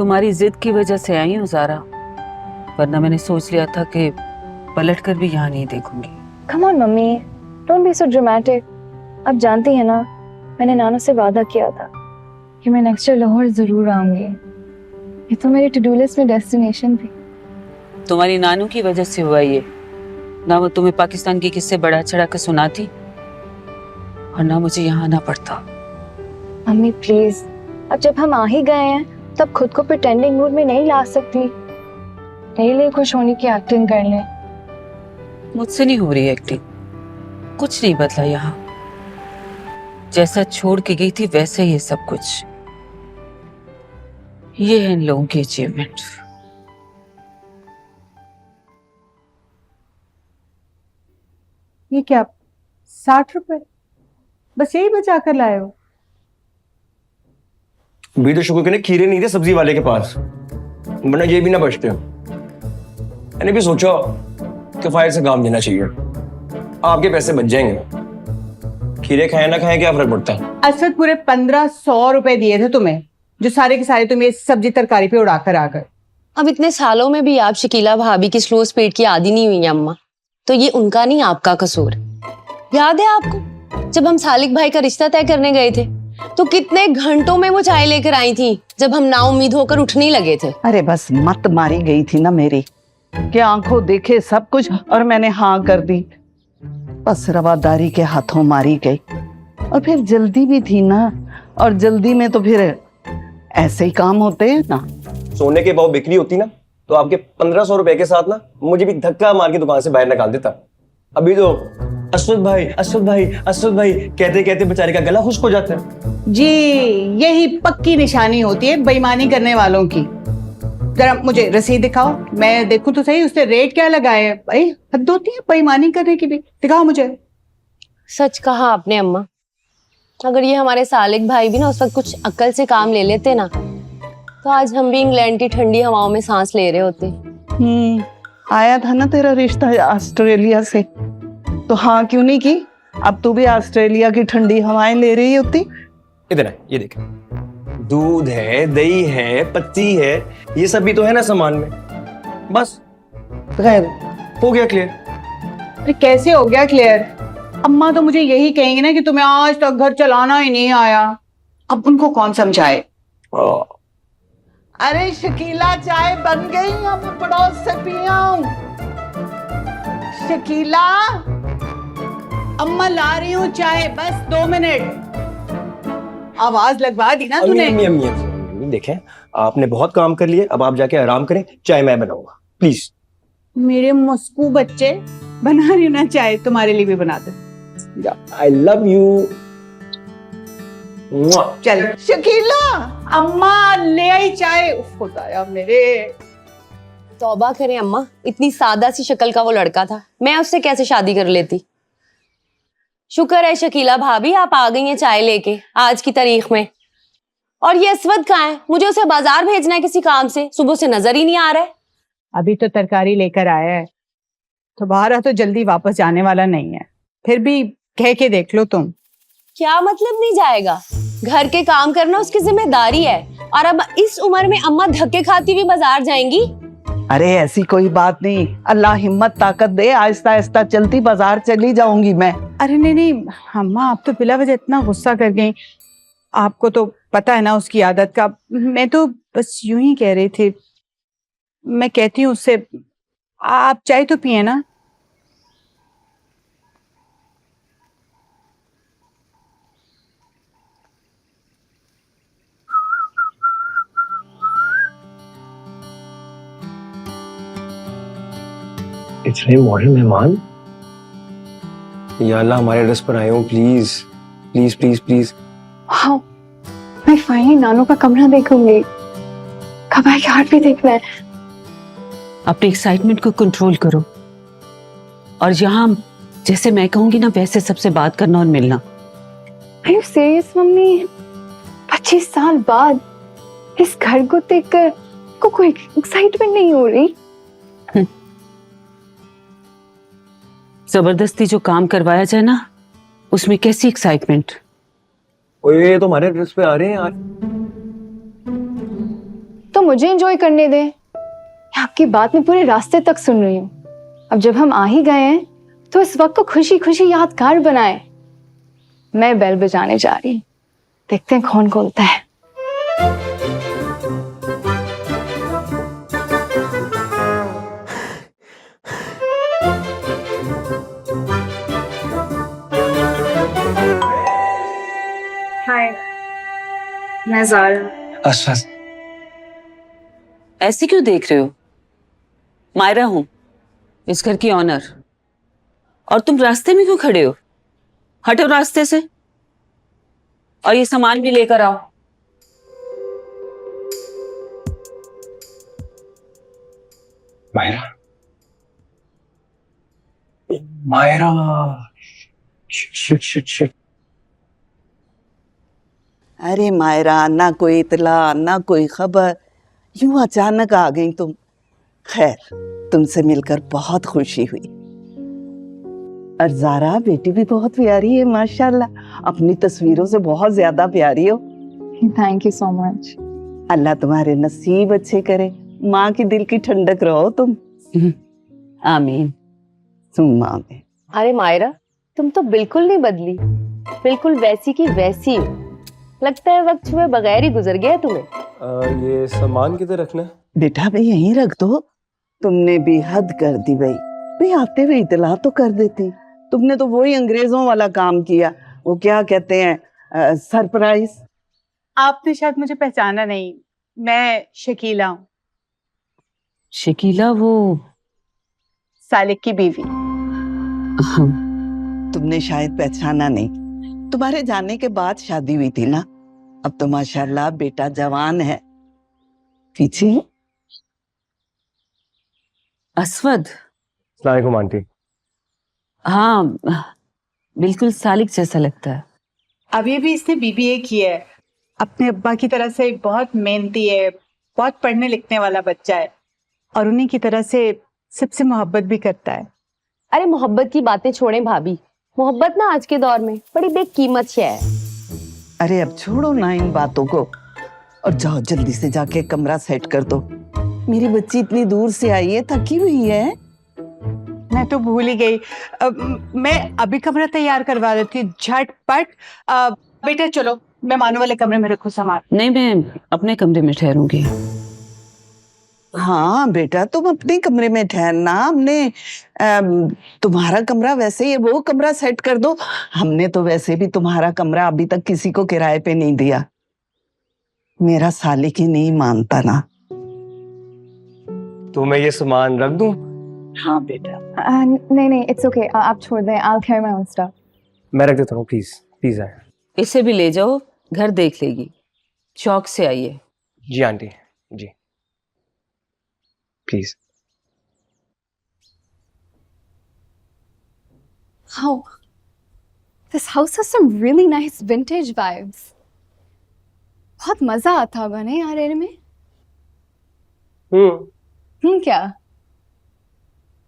तुम्हारी जिद की वजह से आई हूँ ज़ारा, वरना मैंने सोच लिया था कि पलट कर भी यहाँ नहीं देखूंगी। Come on mummy, don't be so dramatic. आप जानती हैं ना, मैंने नाना से वादा किया था कि मैं नेक्स्ट ईयर लाहौर जरूर आऊंगी। ये तो मेरी टू डू लिस्ट में डेस्टिनेशन थी। तुम्हारी नानू की वजह से हुआ ये, ना वो तुम्हें पाकिस्तान के किस्से बढ़ा चढ़ा कर सुनाती और ना मुझे यहाँ आना पड़ता। मम्मी प्लीज, अब जब हम आ ही गए हैं तब खुद को प्रिटेंडिंग मूड में नहीं ला सकती। मेरे लिए खुश होने की एक्टिंग कर ले। मुझसे नहीं हो रही एक्टिंग, कुछ नहीं बदला यहाँ। जैसा छोड़ के गई थी वैसे ही है सब कुछ। ये है इन लोगों की अचीवमेंट। ये क्या 60 रुपए बस यही बचा कर लाए हो? भी तो शुक्र के खीरे नहीं थे सब्जी वाले के पास, वरना ये भी ना बचते। मैंने भी सोचा कि फायर से काम देना चाहिए, आपके पैसे बच जाएंगे। खीरे खाए ना खाए क्या फर्क पड़ता है। असद पूरे 1500 रुपए दिए थे तुम्हें, जो सारे के सारे तुम ये सब्जी तरकारी पे उड़ाकर आ गए। अब इतने सालों में भी आप शकीला भाभी की स्लो स्पीड की आदी नहीं हुई अम्मा, तो ये उनका नहीं आपका कसूर। याद है आपको जब हम सालिक भाई का रिश्ता तय करने गए थे तो कितने घंटों में वो चाय लेकर आई थी, जब हम नाउम्मीद होकर उठने ही लगे थे। अरे बस मत मारी गई थी ना मेरी, कि आंखों देखे सब कुछ और मैंने हाँ कर दी। बस रवादारी के हाथों मारी गई, और फिर जल्दी भी थी ना, और जल्दी में तो फिर ऐसे ही काम होते हैं ना। सोने के भाव बिक्री होती ना तो आपके 1500 रुपए के साथ ना मुझे भी धक्का मार के दुकान से बाहर निकाल देता। अभी तो असद भाई असद भाई असद भाई कहते कहते बेचारे का गला खुश्क हो जाता है। जी, यही पक्की निशानी होती है बेईमानी करने वालों की। जरा मुझे रसीद दिखाओ, मैं देखूं तो सही उसने रेट क्या लगाए हैं। भाई हद होती है बेईमानी करने की भी। दिखाओ मुझे। सच कहा आपने अम्मा, अगर ये हमारे सालिक भाई भी ना उस वक्त कुछ अक्ल से काम ले लेते ना, तो आज हम भी इंग्लैंड की ठंडी हवाओं में सांस ले रहे होते। आया था ना तेरा रिश्ता ऑस्ट्रेलिया से, तो हाँ क्यों नहीं की? अब तू भी ऑस्ट्रेलिया की ठंडी हवाएं ले रही होती। इधर है, ये देख, दूध है, दही है, पत्ती है, ये सब भी तो है ना सामान में। बस खैर हो गया क्लियर। अरे कैसे हो गया क्लियर? अम्मा तो मुझे यही कहेंगे ना कि तुम्हें आज तक घर चलाना ही नहीं आया। अब उनको कौन समझाए? अरे शकीला चाय बन गई, अब पड़ोस से पियाऊं। शकीला, अम्मा ला रही हूँ चाय, बस 2 मिनट। आवाज लगवा दी ना तूने। अम्मी देखें, आपने बहुत काम कर लिए, अब आप जाके आराम करें, चाय मैं बनाऊंगा प्लीज। मेरे मुस्कू बच्चे, बना रही हूँ ना चाय, तुम्हारे लिए भी बना दे। I love you. चल शकीला, अम्मा ले आई चाय। उफ, खुदाया मेरे। तौबा करें अम्मा, इतनी सादा सी शक्ल का वो लड़का था, मैं उससे कैसे शादी कर लेती। शुक्र है शकीला भाभी आप आ गई हैं चाय लेके आज की तारीख में। और ये असवद कहाँ है? मुझे उसे बाजार भेजना है किसी काम से, सुबह से नजर ही नहीं आ रहा है। अभी तो तरकारी लेकर आया है, तो बाहर तो जल्दी वापस जाने वाला नहीं है। फिर भी कह के देख लो तुम। क्या मतलब नहीं जाएगा? घर के काम करना उसकी जिम्मेदारी है, और अब इस उम्र में अम्मा धक्के खाती हुई बाजार जाएंगी? अरे ऐसी कोई बात नहीं, अल्लाह हिम्मत ताकत दे, आहिस्ता आहिस्ता चलती बाजार चली जाऊंगी मैं। अरे नहीं अम्मा, आप तो बिला वजह इतना गुस्सा कर गई। आपको तो पता है ना उसकी आदत का। मैं तो बस यूं ही कह रही थी। मैं कहती हूँ उससे, आप चाय तो पिए ना। इतने मॉडर्न मेहमान, या अल्लाह हमारे एड्रेस पर आए हो, प्लीज प्लीज प्लीज प्लीज। हाँ, मैं फाइनली नानू का कमरा देखूंगी। कबाई घाट भी देखना है। अपनी एक्साइटमेंट को कंट्रोल करो, और यहाँ जैसे मैं कहूंगी ना वैसे सबसे बात करना और मिलना। Are you serious mummy? 25 साल बाद इस घर को देखकर को कोई एक्साइटमेंट नहीं हो रही? जबरदस्ती जो काम करवाया जाए ना, उसमें कैसी एक्साइटमेंट। ये तो हमारे एड्रेस पे आ रहे हैं यार। तो तो मुझे एंजॉय करने दें। आपकी बात मैं पूरे रास्ते तक सुन रही हूँ। अब जब हम आ ही गए हैं तो इस वक्त को खुशी खुशी यादगार बनाएं। मैं बेल बजाने जा रही हूँ, देखते हैं कौन खोलता है। हाय, मैं ज़ारा। अच्छा, ऐसे क्यों देख रहे हो? मायरा हूं, इस घर की ऑनर। और तुम रास्ते में क्यों खड़े हो? हटो रास्ते से और ये सामान भी लेकर आओ। Myra, Myra, shit shit shit. अरे मायरा, ना कोई इतला ना कोई खबर, यूं अचानक आ गई तुम। खैर, तुमसे मिलकर बहुत खुशी हुई। और ज़ारा बेटी भी बहुत प्यारी है माशाल्लाह, अपनी तस्वीरों से बहुत ज्यादा प्यारी हो। Thank you so much. Allah तुम्हारे नसीब अच्छे करे, माँ की दिल की ठंडक रहो तुम। आमीन। सुम्मा में। अरे मायरा, तुम तो बिल्कुल नहीं बदली, बिल्कुल वैसी की वैसी हो। लगता है वक्त छुए बगैर ही गुजर गया तुम्हें। ये सामान किधर रखना है? बेटा भाई यहीं रख दो। तुमने भी हद कर दी भाई। भाई आते हुए इतला तो कर देती। तुमने तो वही अंग्रेजों वाला काम किया, वो क्या कहते हैं, सरप्राइज। आपने शायद मुझे पहचाना नहीं, मैं शकीला हूँ, शकीला वो सालिक की बीवी। तुमने शायद पहचाना नहीं, तुम्हारे जाने के बाद शादी हुई थी ना। अब तो माशाल्लाह बेटा जवान है। पीछे असवद। अस्सलाम वालेकुम आंटी। हाँ, बिल्कुल सालिक जैसा लगता है। अभी भी इसने बीबीए किया है। अपने अब्बा की तरह से बहुत मेहनती है, बहुत पढ़ने लिखने वाला बच्चा है और उन्हीं की तरह से सबसे मोहब्बत भी करता है। अरे मोहब्बत की बातें छोड़ें भाभी, मोहब्बत ना आज के दौर में बड़ी बेकीमत शय है। अरे अब छोड़ो ना इन बातों को और जाओ जल्दी से जाके कमरा सेट कर दो। मेरी बच्ची इतनी दूर से आई है, थकी हुई है। मैं तो भूल ही गई। मैं अभी कमरा तैयार करवा देती हूँ झटपट। बेटा चलो, मैं मानू वाले कमरे में रखूँ सामान। नहीं, मैं अपने कमरे में ठहरूंगी। हाँ बेटा, तुम अपने कमरे में ठहरना। हमने तुम्हारा कमरा वैसे ही, वो कमरा सेट कर दो। हमने तो वैसे भी तुम्हारा कमरा अभी तक किसी को किराए पे नहीं दिया। मेरा सालिक ही नहीं मानता ना। तो मैं ये सामान रख दूं? हाँ बेटा। नहीं नहीं, इट्स ओके, आप छोड़ दें। I'll carry my own stuff. मैं रख देता हूँ, प्लीज प्लीज आए। इसे भी ले जाओ, घर देख लेगी। चौक से आइए। जी aunty ji, please. Wow, this house has some really nice vintage vibes. बहुत मजा आता होगा नहीं यार रहने में। क्या?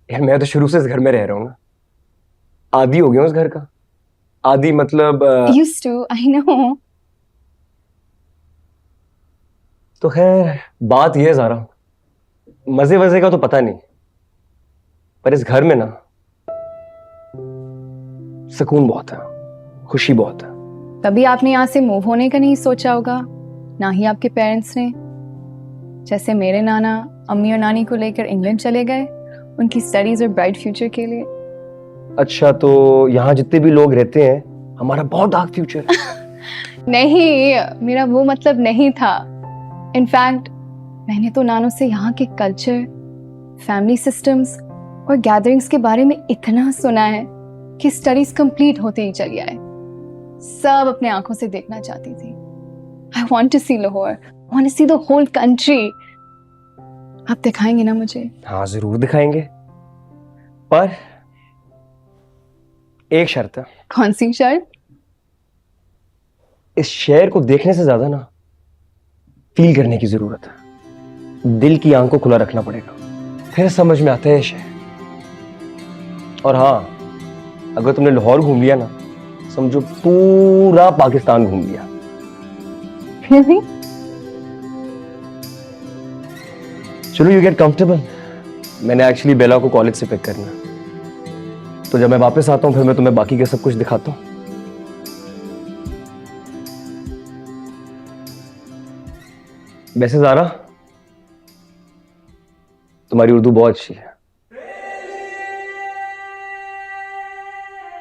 यार मैं तो शुरू से इस घर में रह रहा हूँ ना, आदी हो गया हूँ इस घर का। आदी मतलब Used to, I know. तो खैर बात यह है ज़ारा, मजे वजे का तो पता नहीं, पर इस घर में ना सुकून बहुत है, खुशी बहुत है। तभी आपने यहाँ से मूव होने का नहीं सोचा होगा, ना ही आपके पेरेंट्स ने। जैसे मेरे नाना अम्मी और नानी को लेकर इंग्लैंड चले गए उनकी स्टडीज और ब्राइट फ्यूचर के लिए। अच्छा, तो यहाँ जितने भी लोग रहते हैं हमारा बहुत डार्क फ्यूचर है। नहीं, मेरा वो मतलब नहीं था। इनफैक्ट मैंने तो नानों से यहाँ के कल्चर, फैमिली सिस्टम्स और गैदरिंग्स के बारे में इतना सुना है कि स्टडीज कंप्लीट होते ही चली आए। सब अपने आंखों से देखना चाहती थी। I want to see Lahore, I want to see the whole country. आप दिखाएंगे ना मुझे? हाँ जरूर दिखाएंगे, पर एक शर्त है। कौन सी शर्त? इस शहर को देखने से ज्यादा ना फील करने की जरूरत है। दिल की आंख को खुला रखना पड़ेगा, फिर समझ में आता है ये शहर। और हाँ, अगर तुमने लाहौर घूम लिया ना, समझो पूरा पाकिस्तान घूम लिया। Really? चलो यू गेट कंफर्टेबल। मैंने एक्चुअली बेला को कॉलेज से पिक करना है, तो जब मैं वापस आता हूँ फिर मैं तुम्हें बाकी के सब कुछ दिखाता हूँ। वैसे ज़ारा, तुम्हारी उर्दू बहुत अच्छी है।